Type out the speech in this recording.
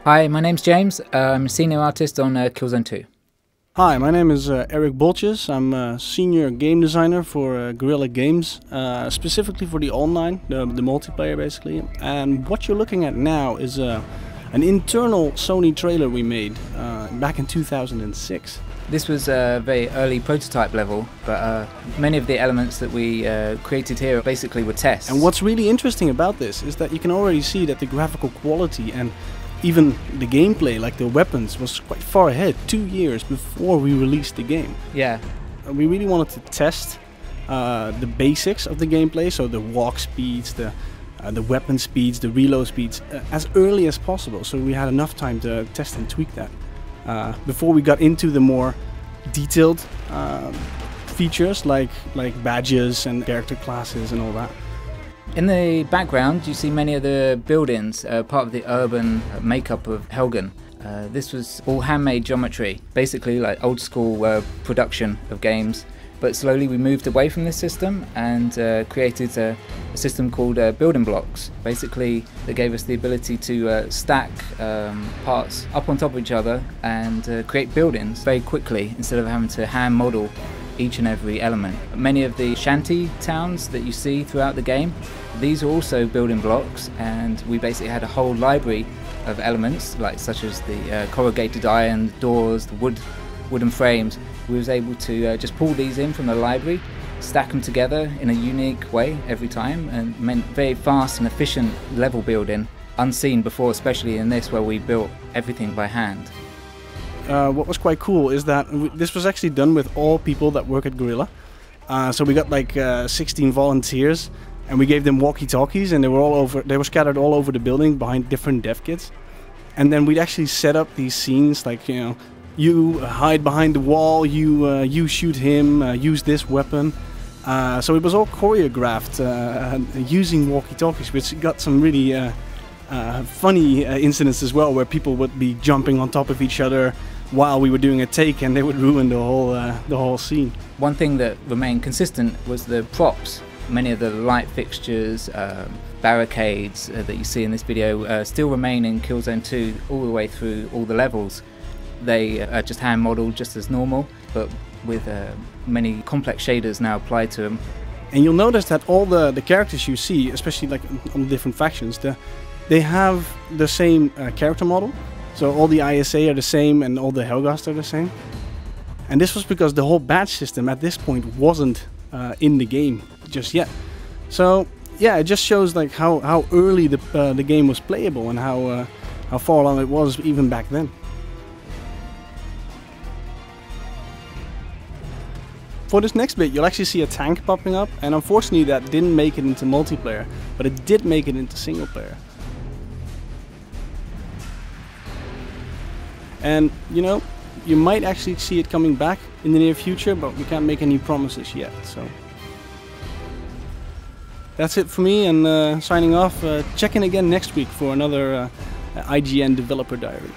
Hi, my name's James. I'm a senior artist on Killzone 2. Hi, my name is Eric Boltjes. I'm a senior game designer for Guerrilla Games, specifically for the online, the multiplayer basically. And what you're looking at now is an internal Sony trailer we made back in 2006. This was a very early prototype level, but many of the elements that we created here basically were tests. And what's really interesting about this is that you can already see that the graphical quality and even the gameplay, like the weapons, was quite far ahead, 2 years before we released the game. Yeah. We really wanted to test the basics of the gameplay, so the walk speeds, the weapon speeds, the reload speeds, as early as possible, so we had enough time to test and tweak that before we got into the more detailed features like badges and character classes and all that. In the background you see many of the buildings, part of the urban makeup of Helgen. This was all handmade geometry, basically like old school production of games. But slowly we moved away from this system and created a system called building blocks. Basically, that gave us the ability to stack parts up on top of each other and create buildings very quickly instead of having to hand model each and every element. Many of the shanty towns that you see throughout the game, these are also building blocks, and we basically had a whole library of elements, like such as the corrugated iron doors, the wooden frames. We was able to just pull these in from the library, stack them together in a unique way every time, and meant very fast and efficient level building, unseen before, especially in this where we built everything by hand. What was quite cool is that this was actually done with all people that work at Guerrilla. So we got like 16 volunteers, and we gave them walkie-talkies, and they were scattered all over the building behind different dev kits. And then we'd actually set up these scenes, like, you know, you hide behind the wall, you shoot him, use this weapon. So it was all choreographed using walkie-talkies, which got some really funny incidents as well, where people would be jumping on top of each other while we were doing a take, and they would ruin the whole scene. One thing that remained consistent was the props. Many of the light fixtures, barricades that you see in this video still remain in Killzone 2 all the way through all the levels. They are just hand modelled just as normal, but with many complex shaders now applied to them. And you'll notice that all the characters you see, especially like on the different factions, they have the same character model. So all the ISA are the same and all the Helghast are the same. And this was because the whole badge system at this point wasn't in the game just yet. So yeah, it just shows like how early the game was playable and how far along it was even back then. For this next bit, you'll actually see a tank popping up, and unfortunately that didn't make it into multiplayer, but it did make it into single player. And you know, you might actually see it coming back in the near future, but we can't make any promises yet. So that's it for me, and signing off. Check in again next week for another IGN Developer Diary.